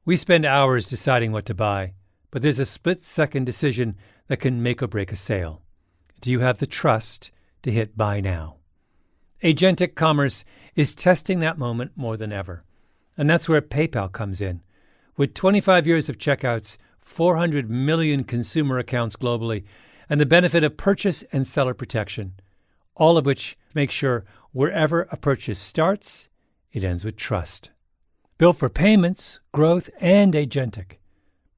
We spend hours deciding what to buy, but there's a split-second decision that can make or break a sale. Do you have the trust to hit buy now? Agentic commerce is testing that moment more than ever. And that's where PayPal comes in. With 25 years of checkouts, 400 million consumer accounts globally, and the benefit of purchase and seller protection, all of which make sure wherever a purchase starts, it ends with trust. Built for payments, growth, and agentic.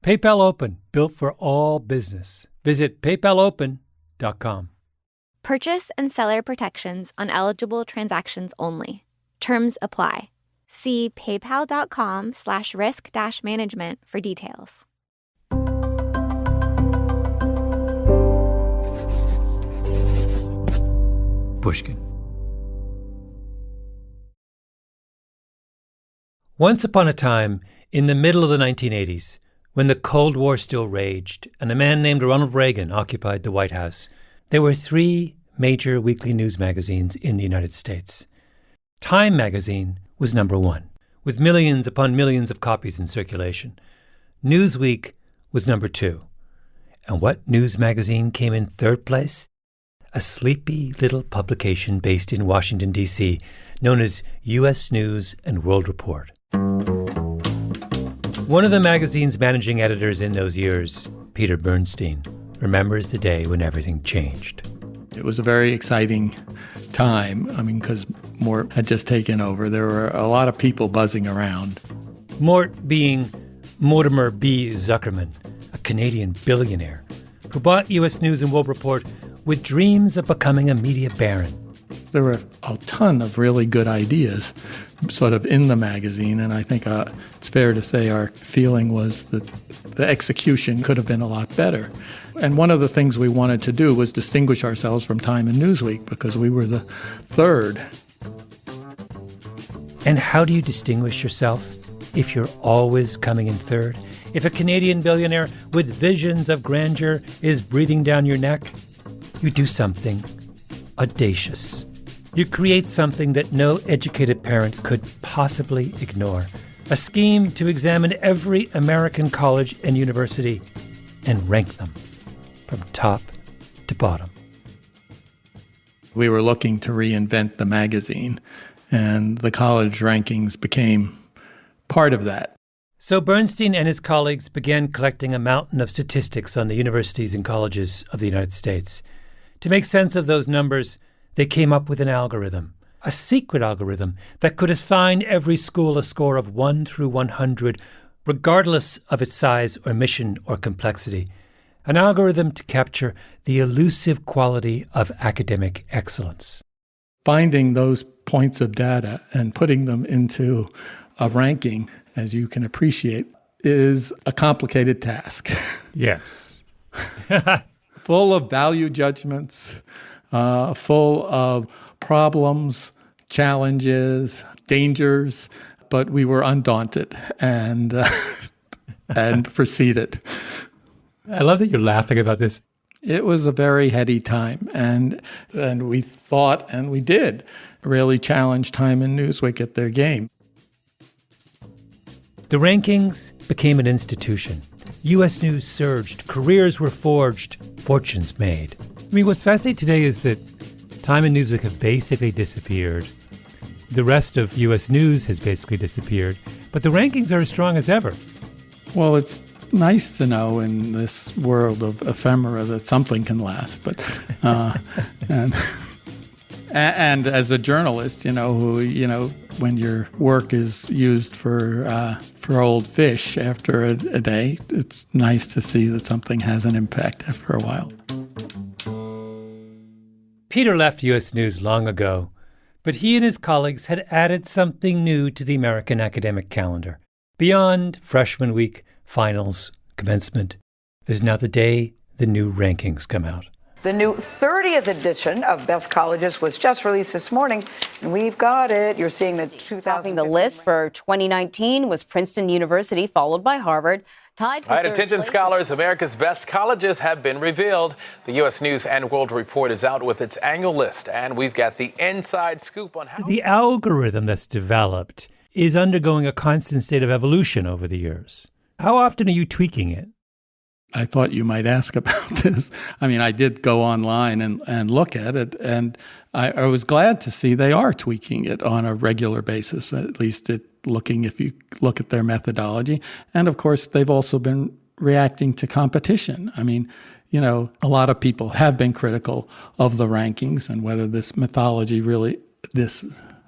PayPal Open, built for all business. Visit paypalopen.com. Purchase and seller protections on eligible transactions only. Terms apply. See paypal.com/risk-management for details. Pushkin. Once upon a time, in the middle of the 1980s, when the Cold War still raged and a man named Ronald Reagan occupied the White House, there were three major weekly news magazines in the United States. Time magazine was number one, with millions upon millions of copies in circulation. Newsweek was number two. And what news magazine came in third place? A sleepy little publication based in Washington, D.C., known as U.S. News and World Report. One of the magazine's managing editors in those years, Peter Bernstein, remembers the day when everything changed. It was a very exciting time, because Mort had just taken over. There were a lot of people buzzing around. Mort being Mortimer B. Zuckerman, a Canadian billionaire who bought U.S. News and World Report with dreams of becoming a media baron. There were a ton of really good ideas sort of in the magazine, and I think it's fair to say our feeling was that the execution could have been a lot better. And one of the things we wanted to do was distinguish ourselves from Time and Newsweek because we were the third. And how do you distinguish yourself if you're always coming in third? If a Canadian billionaire with visions of grandeur is breathing down your neck, you do something audacious. You create something that no educated parent could possibly ignore. A scheme to examine every American college and university and rank them from top to bottom. We were looking to reinvent the magazine, and the college rankings became part of that. So Bernstein and his colleagues began collecting a mountain of statistics on the universities and colleges of the United States. To make sense of those numbers, they came up with an algorithm, a secret algorithm that could assign every school a score of 1 through 100, regardless of its size or mission or complexity. An algorithm to capture the elusive quality of academic excellence. Finding those points of data and putting them into a ranking, as you can appreciate, is a complicated task. Yes. Full of value judgments, full of problems, challenges, dangers, but we were undaunted and proceeded. I love that you're laughing about this. It was a very heady time, and we thought, and we did, really challenge Time and Newsweek at their game. The rankings became an institution. U.S. News surged, careers were forged, fortunes made. What's fascinating today is that Time and Newsweek have basically disappeared. The rest of U.S. News has basically disappeared, but the rankings are as strong as ever. Well, it's nice to know in this world of ephemera that something can last, but and as a journalist, when your work is used for old fish after a day, it's nice to see that something has an impact after a while. Peter left U.S. News long ago, but he and his colleagues had added something new to the American academic calendar. Beyond freshman week, finals, commencement, there's now the day the new rankings come out. The new 30th edition of Best Colleges was just released this morning, and we've got it. You're seeing the 2000. Topping the list for 2019 was Princeton University, followed by Harvard. Tied for all right, attention scholars, America's best colleges have been revealed. The U.S. News and World Report is out with its annual list, and we've got the inside scoop on how... The algorithm that's developed is undergoing a constant state of evolution over the years. How often are you tweaking it? I thought you might ask about this. I mean, I did go online and look at it, and I was glad to see they are tweaking it on a regular basis, at least if you look at their methodology. And of course, they've also been reacting to competition. I mean, a lot of people have been critical of the rankings and whether this methodology,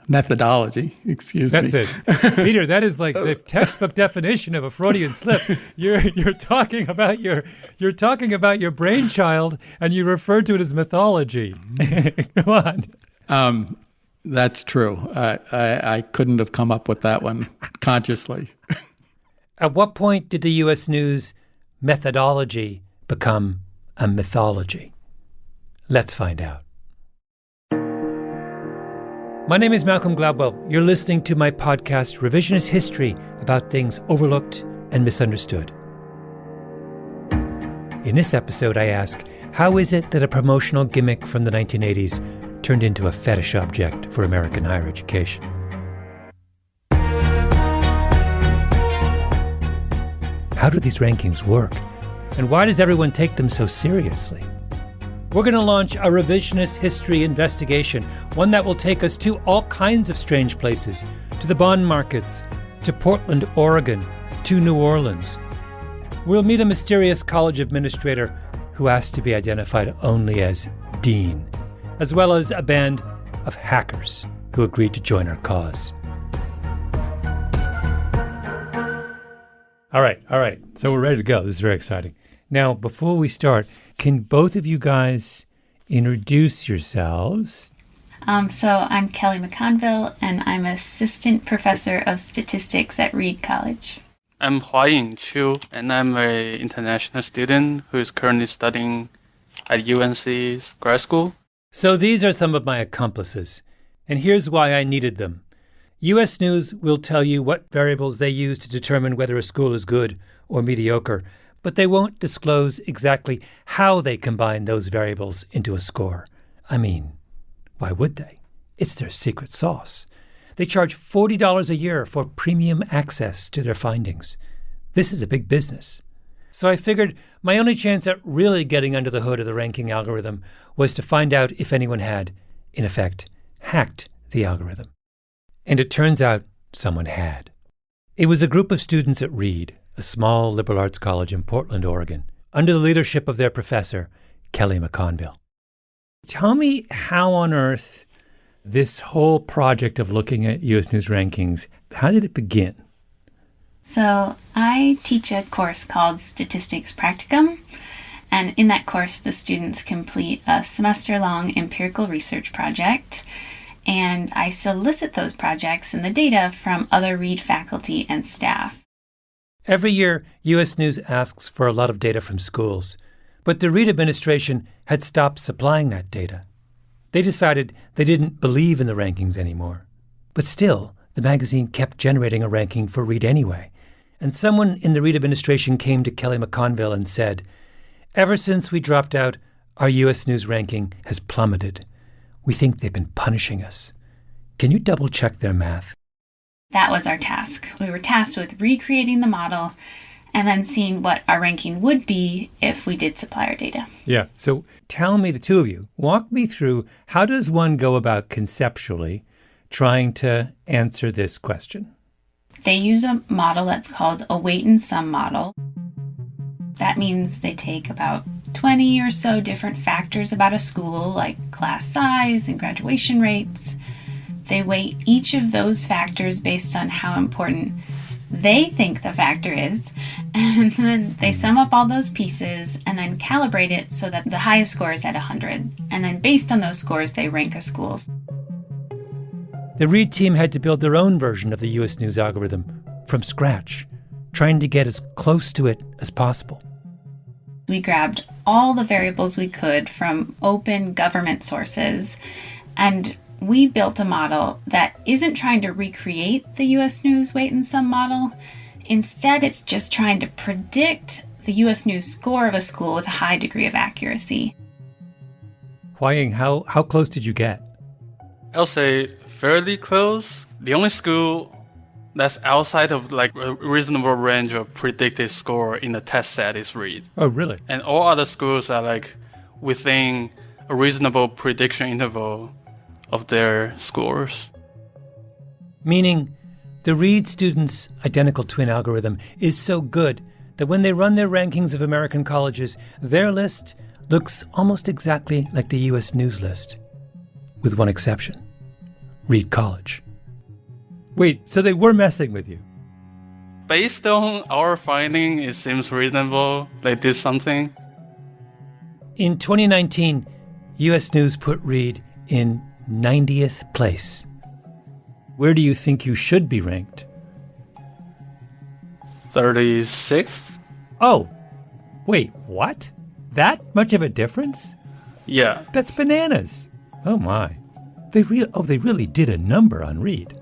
That's it. Peter, that is like the textbook definition of a Freudian slip. You're talking about your brainchild and you refer to it as mythology. Come on. That's true. I couldn't have come up with that one consciously. At what point did the U.S. News methodology become a mythology? Let's find out. My name is Malcolm Gladwell. You're listening to my podcast, Revisionist History, about things overlooked and misunderstood. In this episode, I ask, how is it that a promotional gimmick from the 1980s turned into a fetish object for American higher education? How do these rankings work? And why does everyone take them so seriously? We're going to launch a revisionist history investigation, one that will take us to all kinds of strange places, to the bond markets, to Portland, Oregon, to New Orleans. We'll meet a mysterious college administrator who asked to be identified only as Dean, as well as a band of hackers who agreed to join our cause. All right. So we're ready to go. This is very exciting. Now, before we start, can both of you guys introduce yourselves? So I'm Kelly McConville, and I'm Assistant Professor of Statistics at Reed College. I'm Huaying Chu, and I'm an international student who is currently studying at UNC's grad school. So these are some of my accomplices, and here's why I needed them. U.S. News will tell you what variables they use to determine whether a school is good or mediocre, but they won't disclose exactly how they combine those variables into a score. I mean, why would they? It's their secret sauce. They charge $40 a year for premium access to their findings. This is a big business. So I figured my only chance at really getting under the hood of the ranking algorithm was to find out if anyone had, in effect, hacked the algorithm. And it turns out someone had. It was a group of students at Reed, a small liberal arts college in Portland, Oregon, under the leadership of their professor, Kelly McConville. Tell me how on earth this whole project of looking at U.S. News rankings, how did it begin? So I teach a course called Statistics Practicum, and in that course, the students complete a semester-long empirical research project, and I solicit those projects and the data from other Reed faculty and staff. Every year, U.S. News asks for a lot of data from schools, but the Reed administration had stopped supplying that data. They decided they didn't believe in the rankings anymore. But still, the magazine kept generating a ranking for Reed anyway, and someone in the Reed administration came to Kelly McConville and said, "Ever since we dropped out, our U.S. News ranking has plummeted. We think they've been punishing us. Can you double-check their math?" That was our task. We were tasked with recreating the model and then seeing what our ranking would be if we did supply our data. Yeah. So tell me, the two of you, walk me through, how does one go about conceptually trying to answer this question? They use a model that's called a weight and sum model. That means they take about 20 or so different factors about a school, like class size and graduation rates. They weight each of those factors based on how important they think the factor is, and then they sum up all those pieces and then calibrate it so that the highest score is at 100. And then based on those scores, they rank a school. The Reed team had to build their own version of the U.S. News algorithm from scratch, trying to get as close to it as possible. We grabbed all the variables we could from open government sources, and we built a model that isn't trying to recreate the U.S. News weight and sum model. Instead, it's just trying to predict the U.S. News score of a school with a high degree of accuracy. Huaying, how close did you get? I'll say fairly close. The only school that's outside of like a reasonable range of predicted score in the test set is Reed. Oh, really? And all other schools are like within a reasonable prediction interval of their scores. Meaning, the Reed students' identical twin algorithm is so good that when they run their rankings of American colleges, their list looks almost exactly like the U.S. News list, with one exception: Reed College. Wait, so they were messing with you? Based on our finding, it seems reasonable they did something. In 2019, U.S. News put Reed in 90th place. Where do you think you should be ranked? 36th? Oh, wait, what? That much of a difference? Yeah. That's bananas. Oh my. They really did a number on Reed.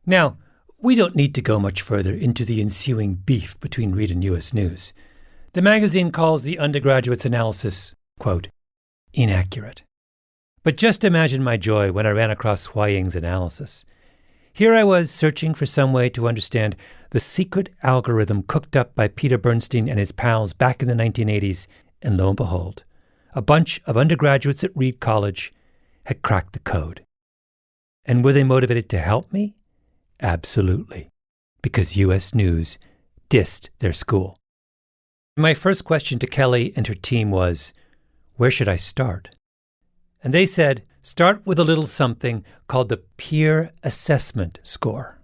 Now, we don't need to go much further into the ensuing beef between Reed and U.S. News. The magazine calls the undergraduate's analysis, quote, inaccurate. But just imagine my joy when I ran across Hua Ying's analysis. Here I was searching for some way to understand the secret algorithm cooked up by Peter Bernstein and his pals back in the 1980s, and lo and behold, a bunch of undergraduates at Reed College had cracked the code. And were they motivated to help me? Absolutely, because U.S. News dissed their school. My first question to Kelly and her team was, where should I start? And they said, start with a little something called the peer assessment score.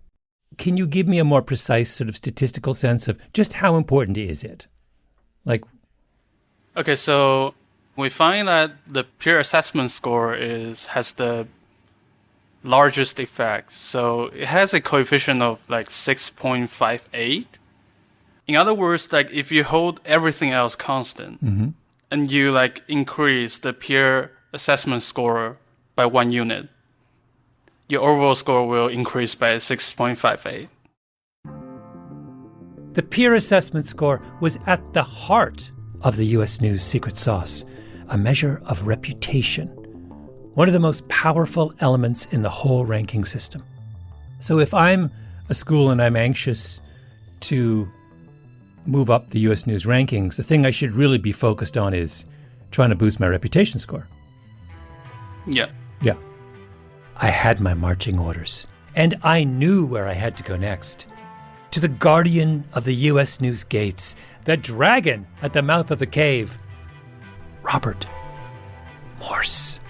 Can you give me a more precise sort of statistical sense of just how important is it? Okay, so we find that the peer assessment score has the largest effect. So it has a coefficient of like 6.58. In other words, like if you hold everything else constant and you like increase the peer assessment score by 1 unit, your overall score will increase by 6.58. The peer assessment score was at the heart of the U.S. News secret sauce, a measure of reputation, one of the most powerful elements in the whole ranking system. So if I'm a school and I'm anxious to move up the U.S. News rankings, the thing I should really be focused on is trying to boost my reputation score. Yeah. Yeah. I had my marching orders, and I knew where I had to go next. To the guardian of the U.S. News gates, the dragon at the mouth of the cave, Robert Morse.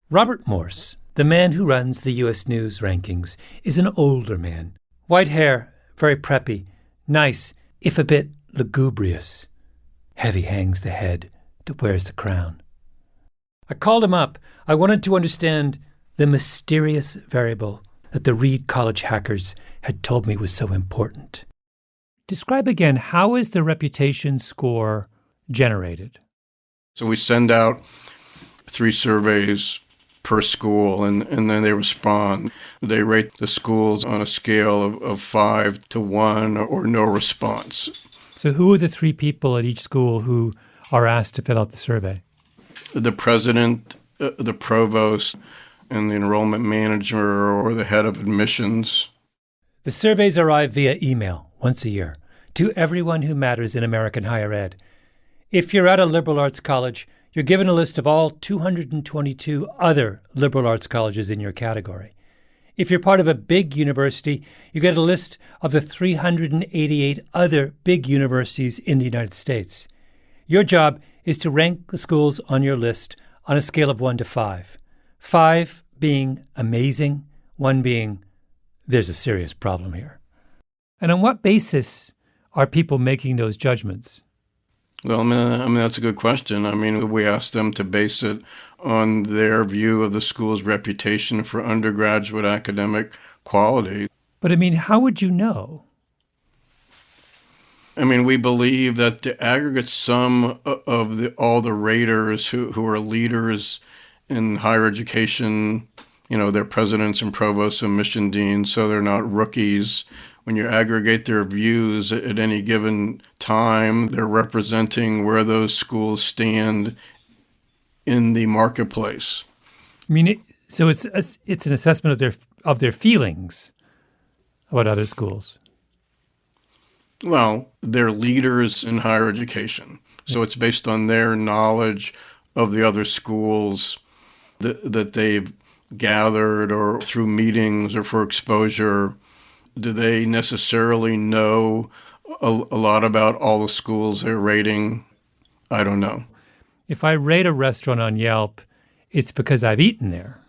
Robert Morse, the man who runs the U.S. News rankings, is an older man. White hair, very preppy, nice, if a bit lugubrious. Heavy hangs the head that wears the crown. I called him up. I wanted to understand the mysterious variable that the Reed College hackers had told me was so important. Describe again, how is the reputation score generated? So we send out 3 surveys per school, and then they respond. They rate the schools on a scale of 5 to 1 or no response. So who are the 3 people at each school who are asked to fill out the survey? The president, the provost, and the enrollment manager or the head of admissions. The surveys arrive via email once a year to everyone who matters in American higher ed. If you're at a liberal arts college, you're given a list of all 222 other liberal arts colleges in your category. If you're part of a big university, you get a list of the 388 other big universities in the United States. Your job is to rank the schools on your list on a scale of 1 to 5. 5 being amazing, 1 being there's a serious problem here. And on what basis are people making those judgments? Well, I mean, that's a good question. I mean, we asked them to base it on their view of the school's reputation for undergraduate academic quality. But I mean, how would you know? I mean, we believe that the aggregate sum of all the raters who are leaders in higher education, you know, they're presidents and provosts and mission deans, so they're not rookies. when you aggregate their views at any given time, they're representing where those schools stand in the marketplace. I mean, so it's an assessment of their feelings about other schools. Well, they're leaders in higher education. So it's based on their knowledge of the other schools that they've gathered or through meetings or for exposure. Do they necessarily know a lot about all the schools they're rating? I don't know. If I rate a restaurant on Yelp, it's because I've eaten there,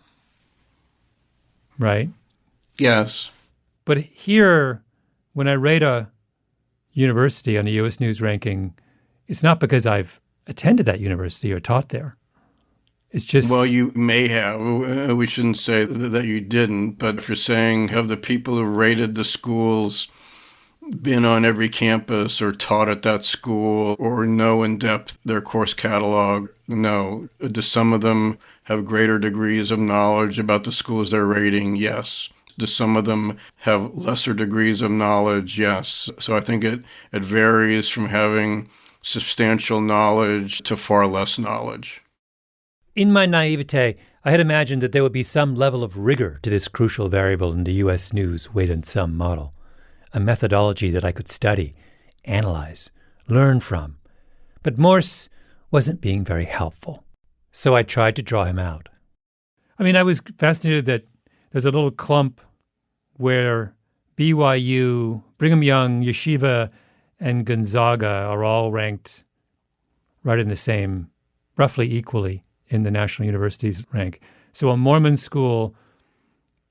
right? Yes. But here, when I rate a university on the U.S. News ranking, it's not because I've attended that university or taught there. It's just... Well, you may have. We shouldn't say that you didn't. But if you're saying, have the people who rated the schools been on every campus or taught at that school or know in depth their course catalog? No. Do some of them have greater degrees of knowledge about the schools they're rating? Yes. Do some of them have lesser degrees of knowledge? Yes. So I think it varies from having substantial knowledge to far less knowledge. In my naivete, I had imagined that there would be some level of rigor to this crucial variable in the U.S. News weight and sum model, a methodology that I could study, analyze, learn from. But Morse wasn't being very helpful, so I tried to draw him out. I mean, I was fascinated that there's a little clump where BYU, Brigham Young, Yeshiva, and Gonzaga are all ranked right in the same, roughly equally, in the National Universities rank. So a Mormon school,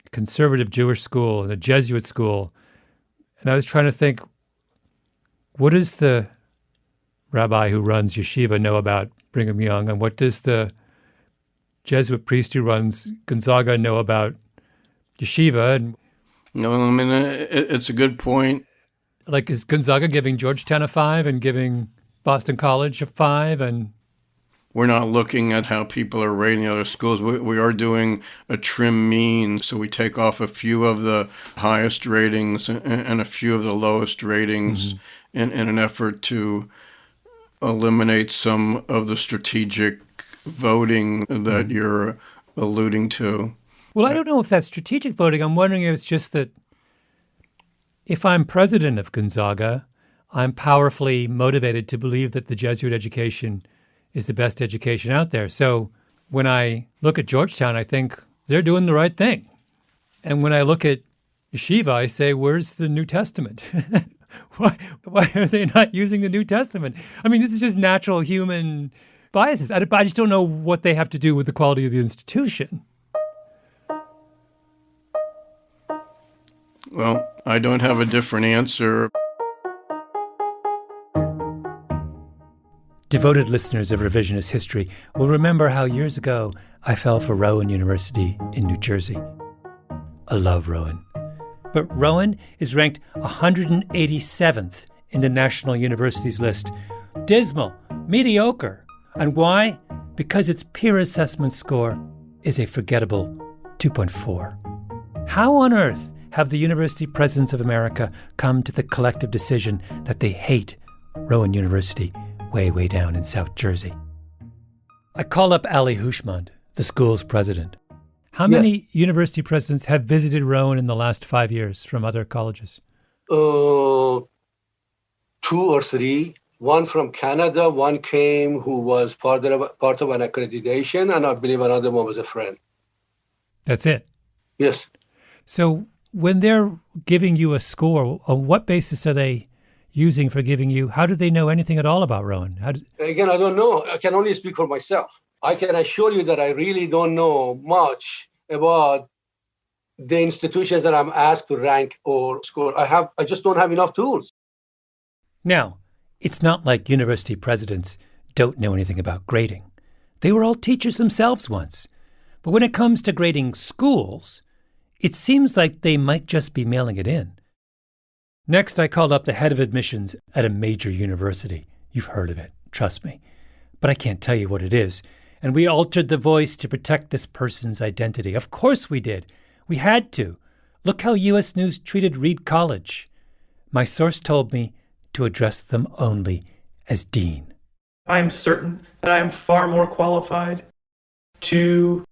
a conservative Jewish school, and a Jesuit school. And I was trying to think, what does the rabbi who runs yeshiva know about Brigham Young? And what does the Jesuit priest who runs Gonzaga know about yeshiva? And no, I mean, it's a good point. Like, is Gonzaga giving Georgetown a 5 and giving Boston College a 5? And we're not looking at how people are rating other schools. We are doing a trim mean, so we take off a few of the highest ratings and a few of the lowest ratings in an effort to eliminate some of the strategic voting that you're alluding to. Well, I don't know if that's strategic voting. I'm wondering if it's just that if I'm president of Gonzaga, I'm powerfully motivated to believe that the Jesuit education is the best education out there. So when I look at Georgetown, I think they're doing the right thing. And when I look at Yeshiva, I say, where's the New Testament? Why are they not using the New Testament? I mean, this is just natural human biases. I just don't know what they have to do with the quality of the institution. Well, I don't have a different answer. Devoted listeners of Revisionist History will remember how years ago I fell for Rowan University in New Jersey. I love Rowan. But Rowan is ranked 187th in the National Universities list. Dismal, mediocre. And why? Because its peer assessment score is a forgettable 2.4. How on earth have the university presidents of America come to the collective decision that they hate Rowan University way down in South Jersey? I call up Ali Hushmand, the school's president. How many university presidents have visited Rowan in the last 5 years from other colleges? 2 or 3. One from Canada, one came who was part of an accreditation, and I believe another one was a friend. That's it? Yes. So when they're giving you a score, on what basis are they using for giving you? How do they know anything at all about Rowan? Again, I don't know. I can only speak for myself. I can assure you that I really don't know much about the institutions that I'm asked to rank or score. I just don't have enough tools. Now, it's not like university presidents don't know anything about grading. They were all teachers themselves once. But when it comes to grading schools, it seems like they might just be mailing it in. Next, I called up the head of admissions at a major university. You've heard of it, trust me. But I can't tell you what it is. And we altered the voice to protect this person's identity. Of course we did. We had to. Look how U.S. News treated Reed College. My source told me to address them only as dean. I am certain that I am far more qualified to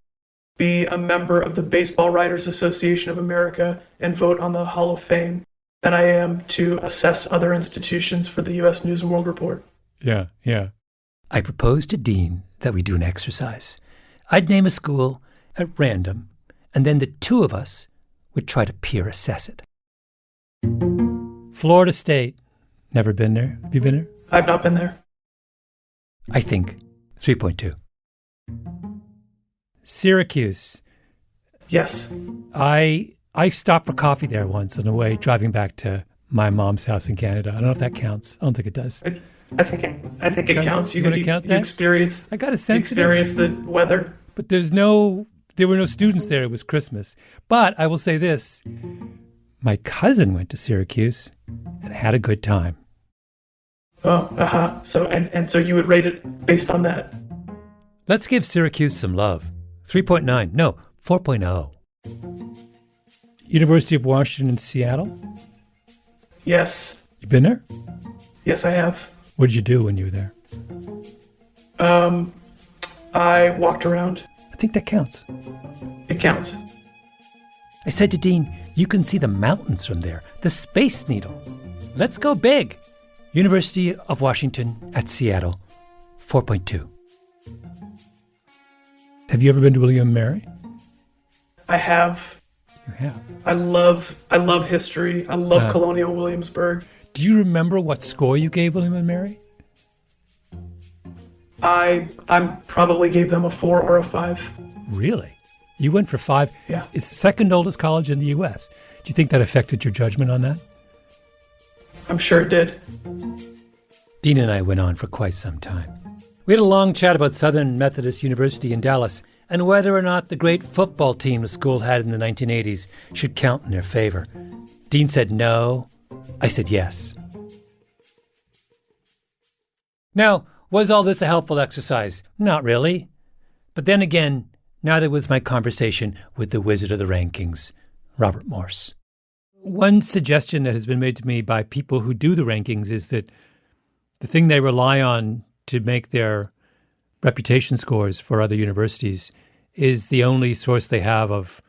be a member of the Baseball Writers Association of America and vote on the Hall of Fame than I am to assess other institutions for the U.S. News and World Report. Yeah. I proposed to Dean that we do an exercise. I'd name a school at random, and then the two of us would try to peer assess it. Florida State. Never been there. Have you been there? I've not been there. I think 3.2. Syracuse. Yes. I stopped for coffee there once on the way driving back to my mom's house in Canada. I don't know if that counts. I don't think it does. I think it counts. You count that? You experienced. I got a sense. Experienced the weather. But there were no students there. It was Christmas. But I will say this: my cousin went to Syracuse and had a good time. Oh, So and so you would rate it based on that. Let's give Syracuse some love. 3.9. No, 4.0. University of Washington in Seattle? Yes. You been there? Yes, I have. What did you do when you were there? I walked around. I think that counts. It counts. I said to Dean, you can see the mountains from there, the Space Needle. Let's go big. University of Washington at Seattle, 4.2. Have you ever been to William & Mary? I have. You have. I love history. I love Colonial Williamsburg. Do you remember what score you gave William & Mary? I probably gave them a 4 or a 5. Really? You went for 5? Yeah. It's the second oldest college in the U.S. Do you think that affected your judgment on that? I'm sure it did. Dean and I went on for quite some time. We had a long chat about Southern Methodist University in Dallas and whether or not the great football team the school had in the 1980s should count in their favor. Dean said no. I said yes. Now, was all this a helpful exercise? Not really. But then again, neither was my conversation with the wizard of the rankings, Robert Morse. One suggestion that has been made to me by people who do the rankings is that the thing they rely on to make their reputation scores for other universities is the only source they have of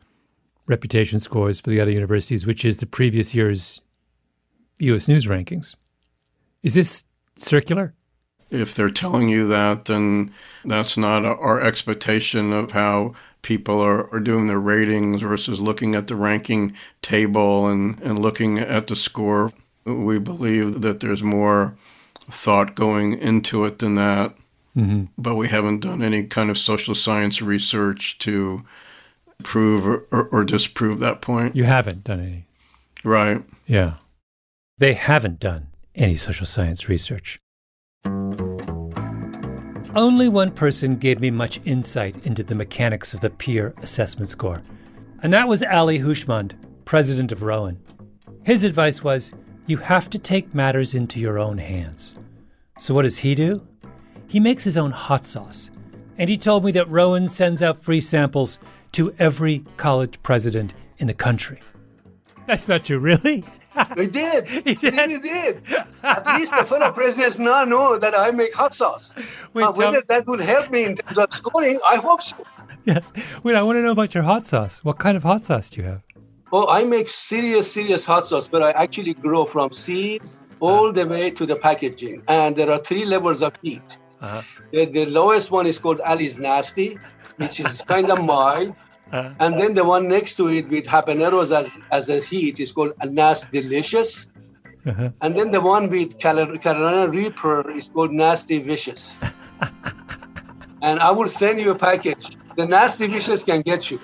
reputation scores for the other universities, which is the previous year's U.S. News rankings. Is this circular? If they're telling you that, then that's not our expectation of how people are doing their ratings versus looking at the ranking table and looking at the score. We believe that there's more thought going into it than that. Mm-hmm. But we haven't done any kind of social science research to prove or disprove that point. You haven't done any. Right. Yeah. They haven't done any social science research. Only one person gave me much insight into the mechanics of the peer assessment score, and that was Ali Hushmand, president of Rowan. His advice was, you have to take matters into your own hands. So what does he do? He makes his own hot sauce, and he told me that Rowan sends out free samples to every college president in the country. That's not true, really? He did. He did. At least the fellow presidents now know that I make hot sauce. Whether that will help me in terms of scoring, I hope so. Yes. Wait, I want to know about your hot sauce. What kind of hot sauce do you have? Oh, I make serious hot sauce, but I actually grow from seeds all the way to the packaging. And there are 3 levels of heat. The lowest one is called Ali's Nasty, which is kind of mild. And then the one next to it with habaneros as a heat is called a Nasty Delicious. And then the one with Carolina Reaper is called Nasty Vicious. And I will send you a package. The Nasty Vicious can get you.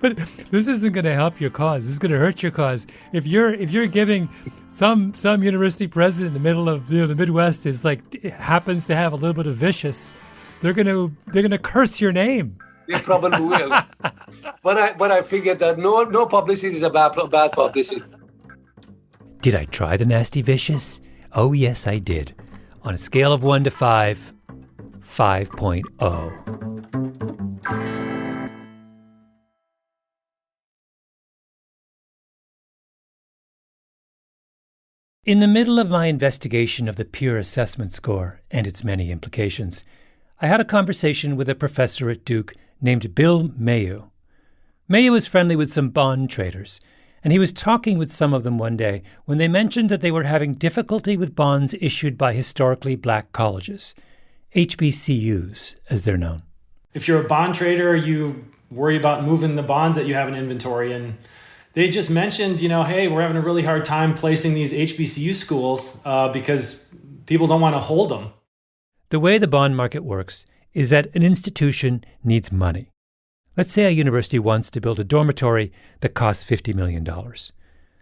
But this isn't going to help your cause. This is going to hurt your cause. If you're giving some university president in the middle of the Midwest is happens to have a little bit of vicious, they're gonna curse your name. They probably will. But I figured that no publicity is a bad publicity. Did I try the Nasty Vicious? Oh, yes, I did. On a scale of 1 to 5, 5.0. In the middle of my investigation of the peer assessment score and its many implications, I had a conversation with a professor at Duke named Bill Mayu. Mayu was friendly with some bond traders, and he was talking with some of them one day when they mentioned that they were having difficulty with bonds issued by historically black colleges, HBCUs, as they're known. If you're a bond trader, you worry about moving the bonds that you have in inventory, and they just mentioned, hey, we're having a really hard time placing these HBCU schools because people don't want to hold them. The way the bond market works is that an institution needs money. Let's say a university wants to build a dormitory that costs $50 million.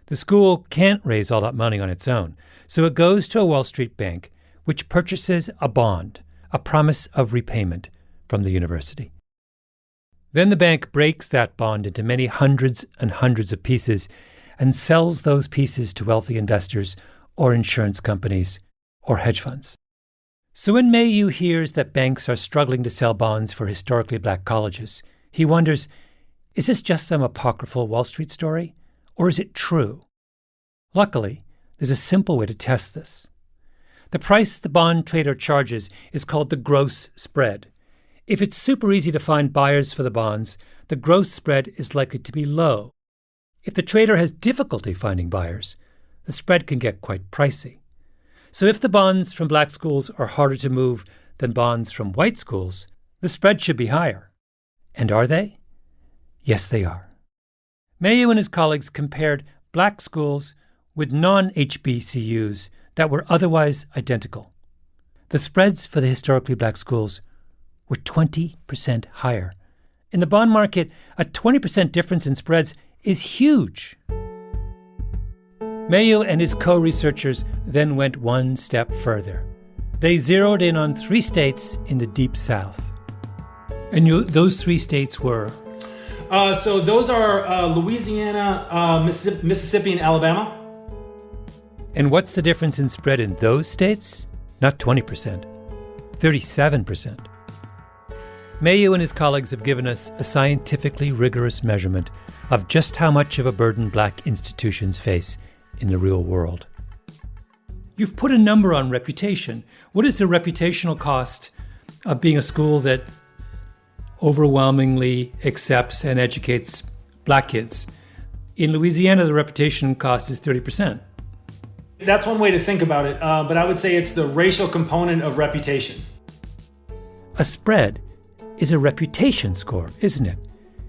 The school can't raise all that money on its own, so it goes to a Wall Street bank, which purchases a bond, a promise of repayment from the university. Then the bank breaks that bond into many hundreds and hundreds of pieces and sells those pieces to wealthy investors or insurance companies or hedge funds. So when Mayu hears that banks are struggling to sell bonds for historically black colleges, he wonders, is this just some apocryphal Wall Street story, or is it true? Luckily, there's a simple way to test this. The price the bond trader charges is called the gross spread. If it's super easy to find buyers for the bonds, the gross spread is likely to be low. If the trader has difficulty finding buyers, the spread can get quite pricey. So if the bonds from black schools are harder to move than bonds from white schools, the spread should be higher. And are they? Yes, they are. Mayu and his colleagues compared black schools with non-HBCUs that were otherwise identical. The spreads for the historically black schools were 20% higher. In the bond market, a 20% difference in spreads is huge. Mayu and his co-researchers then went one step further. They zeroed in on 3 states in the Deep South. And those 3 states were? So those are Louisiana, Mississippi, and Alabama. And what's the difference in spread in those states? Not 20%, 37%. Mayu and his colleagues have given us a scientifically rigorous measurement of just how much of a burden black institutions face in the real world. You've put a number on reputation. What is the reputational cost of being a school that overwhelmingly accepts and educates black kids? In Louisiana, the reputation cost is 30%. That's one way to think about it, but I would say it's the racial component of reputation. A spread is a reputation score, isn't it?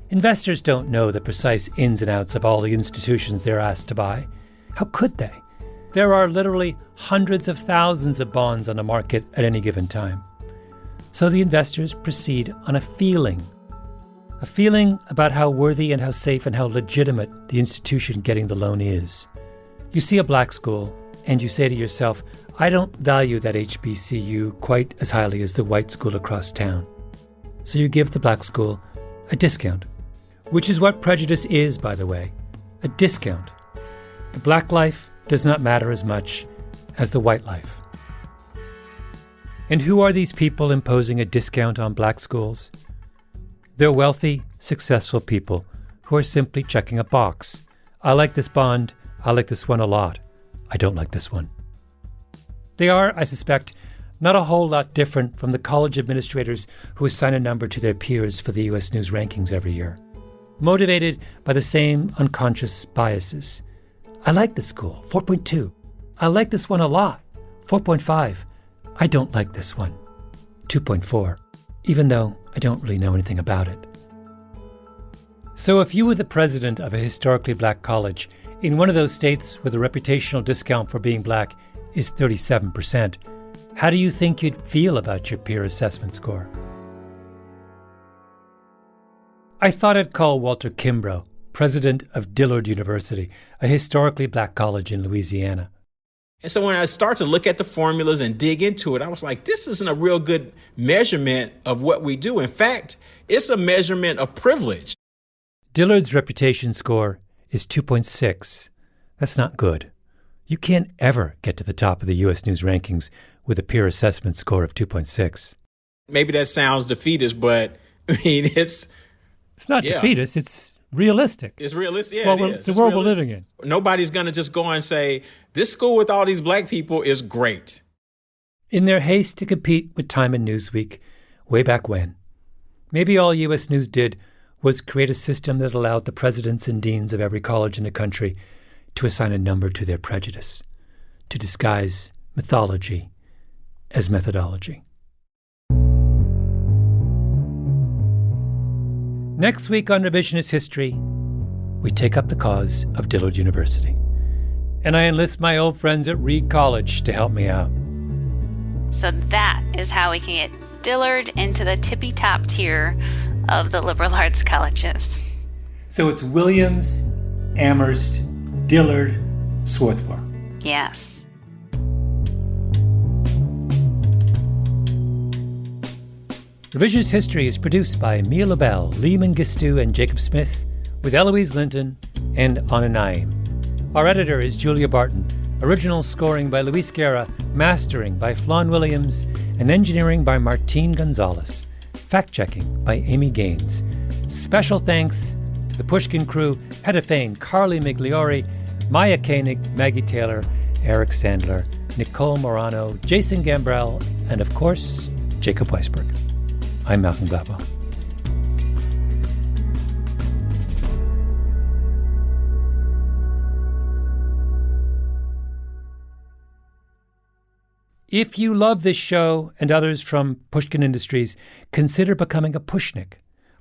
Investors don't know the precise ins and outs of all the institutions they're asked to buy. How could they? There are literally hundreds of thousands of bonds on the market at any given time. So the investors proceed on a feeling about how worthy and how safe and how legitimate the institution getting the loan is. You see a black school and you say to yourself, I don't value that HBCU quite as highly as the white school across town. So you give the black school a discount, which is what prejudice is, by the way, a discount. The black life does not matter as much as the white life. And who are these people imposing a discount on black schools? They're wealthy, successful people who are simply checking a box. I like this bond. I like this one a lot. I don't like this one. They are, I suspect, not a whole lot different from the college administrators who assign a number to their peers for the U.S. News rankings every year, motivated by the same unconscious biases. I like this school, 4.2. I like this one a lot, 4.5. I don't like this one, 2.4, even though I don't really know anything about it. So if you were the president of a historically black college in one of those states where the reputational discount for being black is 37%, how do you think you'd feel about your peer assessment score? I thought I'd call Walter Kimbrough, president of Dillard University, a historically black college in Louisiana. And so when I start to look at the formulas and dig into it, I was like, this isn't a real good measurement of what we do. In fact, it's a measurement of privilege. Dillard's reputation score is 2.6. That's not good. You can't ever get to the top of the U.S. News rankings with a peer assessment score of 2.6. Maybe that sounds defeatist, but I mean, it's not defeatist. realistic. It's realistic. It's, Yeah, it's the world we're living in. Nobody's going to just go and say, this school with all these black people is great. In their haste to compete with Time and Newsweek, way back when, maybe all U.S. News did was create a system that allowed the presidents and deans of every college in the country to assign a number to their prejudice, to disguise mythology as methodology. Next week on Revisionist History, we take up the cause of Dillard University. And I enlist my old friends at Reed College to help me out. So that is how we can get Dillard into the tippy-top tier of the liberal arts colleges. So it's Williams, Amherst, Dillard, Swarthmore. Yes. Revisionist History is produced by Mia LaBelle, Lee Mengistu, and Jacob Smith, with Eloise Linton and Anna Naim. Our editor is Julia Barton. Original scoring by Luis Guerra, mastering by Flawn Williams, and engineering by Martine Gonzalez. Fact-checking by Amy Gaines. Special thanks to the Pushkin crew, Hedda Fain, Carly Migliori, Maya Koenig, Maggie Taylor, Eric Sandler, Nicole Morano, Jason Gambrell, and of course, Jacob Weisberg. I'm Malcolm Gladwell. If you love this show and others from Pushkin Industries, consider becoming a Pushnik.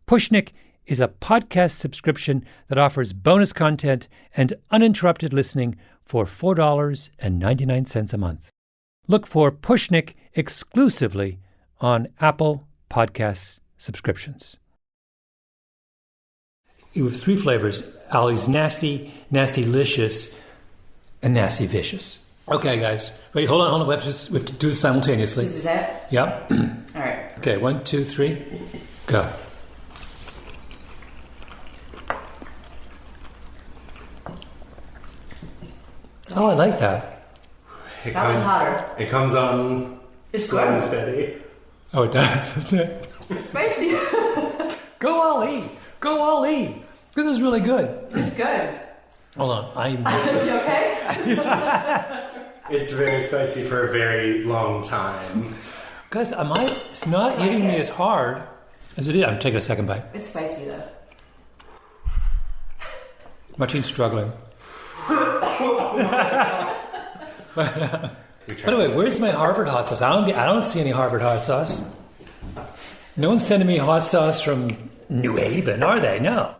Pushnik is a podcast subscription that offers bonus content and uninterrupted listening for $4.99 a month. Look for Pushnik exclusively on Apple Podcasts subscriptions. You have 3 flavors: Ollie's Nasty, Nasty-licious, and Nasty Vicious. Okay, guys. Wait, hold on. We have to do this simultaneously. This is it? Yep. All right. Okay, 1, 2, 3, go. Oh, I like that. That one's hotter. It comes on It's slow and good. steady. Oh, it does, doesn't it? It's spicy. Go Ollie! Go Ollie! This is really good. It's good. Hold on. I'm... You okay? It's very spicy for a very long time. Guys, it's not hitting me as hard as it is. I'm taking a second bite. It's spicy though. Martine's struggling. By the way, where's my Harvard hot sauce? I don't see any Harvard hot sauce. No one's sending me hot sauce from New Haven, are they? No.